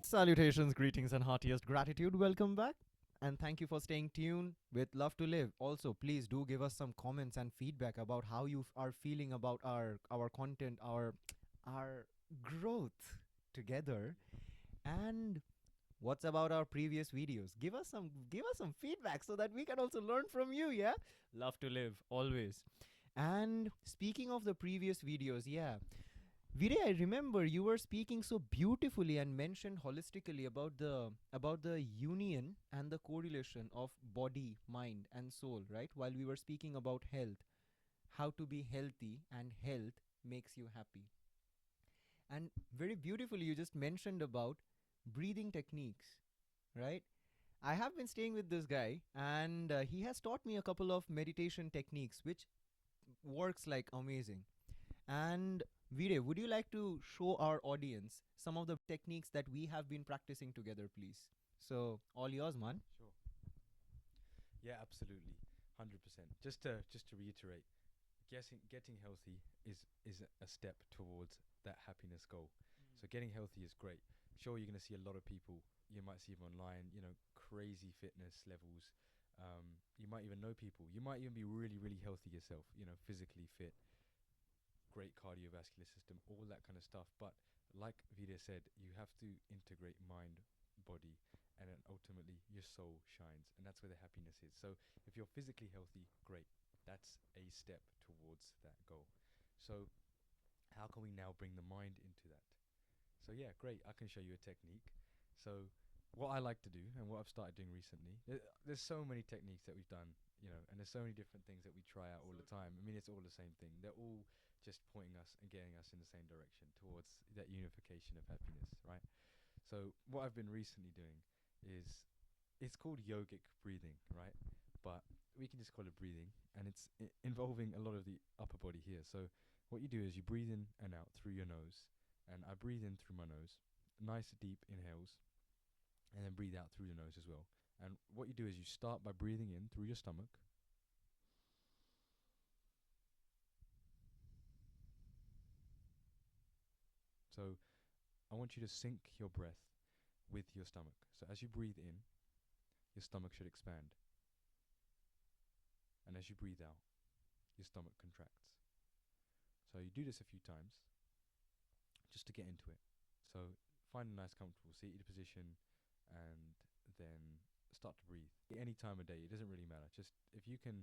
Salutations, greetings, and heartiest gratitude. Welcome back. And thank you for staying tuned with Love to Live. Also, please do give us some comments and feedback about how you are feeling about our content, our growth together. And what's about our previous videos? Give us some feedback so that we can also learn from you, yeah? Love to live always. And speaking of the previous videos, yeah, Vire, I remember you were speaking so beautifully and mentioned holistically about the union and the correlation of body, mind, and soul, right? While we were speaking about health, how to be healthy and health makes you happy. And very beautifully you just mentioned about breathing techniques, right? I have been staying with this guy and he has taught me a couple of meditation techniques which works like amazing. And Vire, would you like to show our audience some of the techniques that we have been practicing together, please? So, all yours, man. Sure. Yeah, absolutely. 100%. Just to reiterate, getting healthy is a step towards that happiness goal. So getting healthy is great. Sure, you're going to see a lot of people. You might see them online. Crazy fitness levels. You might even know people. You might even be really, really healthy yourself. Physically fit, great cardiovascular system, all that kind of stuff. But like Vida said, you have to integrate mind, body, and then ultimately your soul shines, and that's where the happiness is. So if you're physically healthy, great. That's a step towards that goal. So how can we now bring the mind into that? So yeah, great. I can show you a technique. So what I like to do and what I've started doing recently, there's so many techniques that we've done, and there's so many different things that we try out all the time. I mean, it's all the same thing. They're all just pointing us and getting us in the same direction towards that unification of happiness, right? So what I've been recently doing is it's called yogic breathing, right? But we can just call it breathing, and it's involving a lot of the upper body here. So what you do is you breathe in and out through your nose, and I breathe in through my nose, nice deep inhales, and then breathe out through the nose as well. And what you do is you start by breathing in through your stomach. So I want you to sync your breath with your stomach. So as you breathe in, your stomach should expand, and as you breathe out, your stomach contracts. So you do this a few times just to get into it. So find a nice comfortable seated position and then start to breathe. Any time of day, it doesn't really matter. Just if you can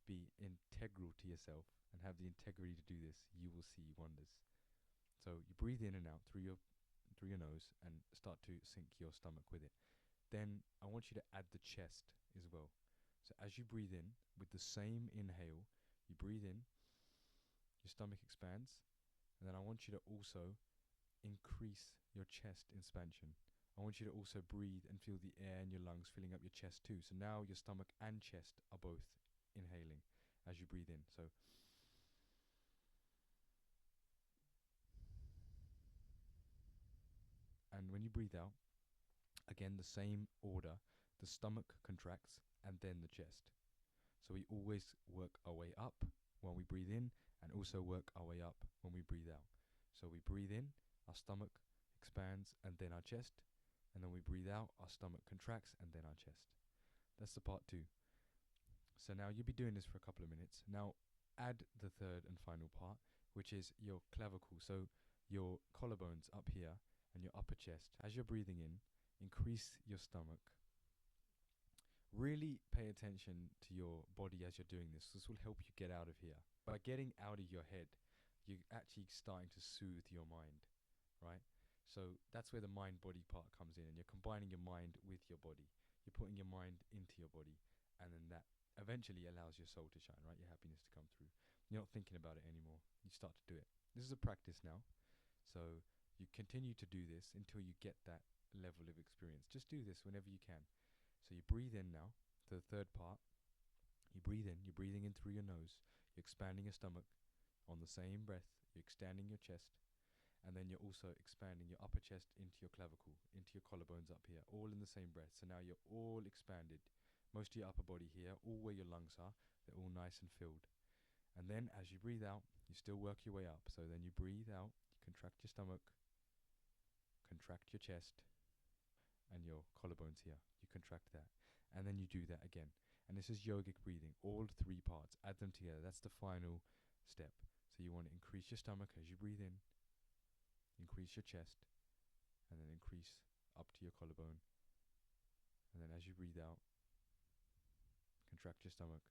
be integral to yourself and have the integrity to do this, you will see wonders. So you breathe in and out through your nose and start to sync your stomach with it. Then I want you to add the chest as well. So as you breathe in with the same inhale, you breathe in, your stomach expands, and then I want you to also increase your chest expansion. I want you to also breathe and feel the air in your lungs filling up your chest too. So now your stomach and chest are both inhaling as you breathe in. So and when you breathe out, again the same order, the stomach contracts and then the chest. So we always work our way up when we breathe in and also work our way up when we breathe out. So we breathe in, our stomach expands and then our chest, and then we breathe out, our stomach contracts and then our chest. That's the part two. So now you'll be doing this for a couple of minutes. Now add the third and final part, which is your clavicle. So your collarbones up here and your upper chest. As you're breathing in, increase your stomach. Really pay attention to your body as you're doing this. This will help you get out of here. By getting out of your head, you're actually starting to soothe your mind, right? So that's where the mind body part comes in, and you're combining your mind with your body. You're putting your mind into your body, and then that eventually allows your soul to shine, right? Your happiness to come through. You're not thinking about it anymore. You start to do it. This is a practice now. So you continue to do this until you get that level of experience. Just do this whenever you can. So you breathe in now, to the third part. You breathe in, you're breathing in through your nose, you're expanding your stomach. On the same breath, you're extending your chest, and then you're also expanding your upper chest into your clavicle, into your collarbones up here, all in the same breath. So now you're all expanded. Most of your upper body here, all where your lungs are, they're all nice and filled. And then as you breathe out, you still work your way up. So then you breathe out, you contract your stomach, contract your chest, and your collarbones here. You contract that, and then you do that again. And this is yogic breathing, all three parts. Add them together. That's the final step. So you want to increase your stomach as you breathe in, increase your chest, and then increase up to your collarbone. And then as you breathe out, contract your stomach,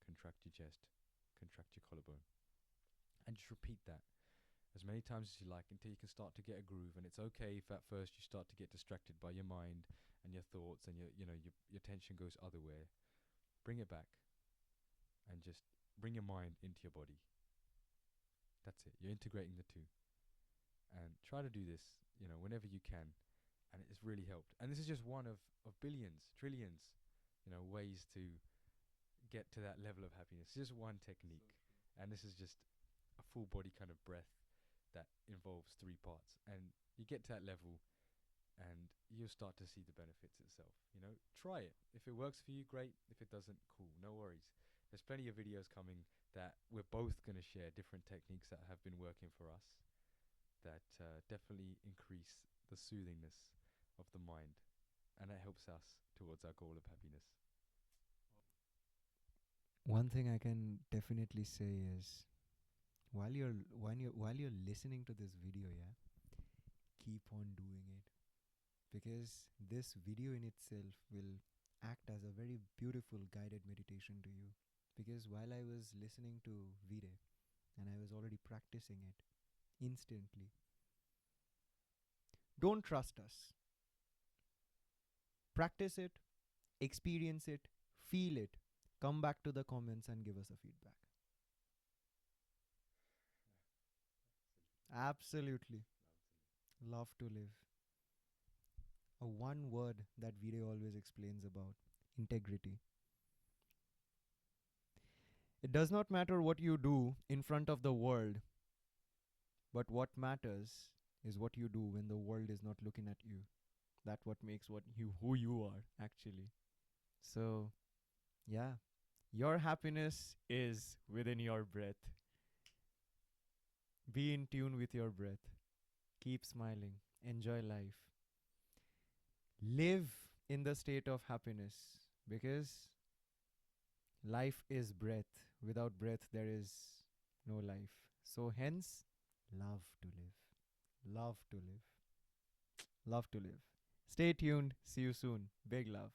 contract your chest, contract your collarbone. And just repeat that as many times as you like until you can start to get a groove. And it's okay if at first you start to get distracted by your mind and your thoughts, and your tension goes otherwhere. Bring it back and just bring your mind into your body. That's it. You're integrating the two. And try to do this, whenever you can. And it's really helped. And this is just one of billions, trillions, ways to get to that level of happiness. It's just one technique. And this is just a full body kind of breath that involves three parts. And you get to that level and you'll start to see the benefits itself. Try it. If it works for you, great. If it doesn't, cool. No worries. There's plenty of videos coming that we're both going to share different techniques that have been working for us that definitely increase the soothingness of the mind, and that helps us towards our goal of happiness. One thing I can definitely say is while you're listening to this video, yeah, keep on doing it, because this video in itself will act as a very beautiful guided meditation to you. Because while I was listening to Vire and I was already practicing it instantly, don't trust us. Practice it, experience it, feel it. Come back to the comments and give us a feedback. Absolutely. Love to live. A one word that Vire always explains about: integrity. It does not matter what you do in front of the world, but what matters is what you do when the world is not looking at you. That's what makes what you who you are actually. So, yeah, your happiness is within your breath. Be in tune with your breath. Keep smiling. Enjoy life. Live in the state of happiness, because life is breath. Without breath, there is no life. So, hence, love to live. Love to live. Love to live. Stay tuned. See you soon. Big love.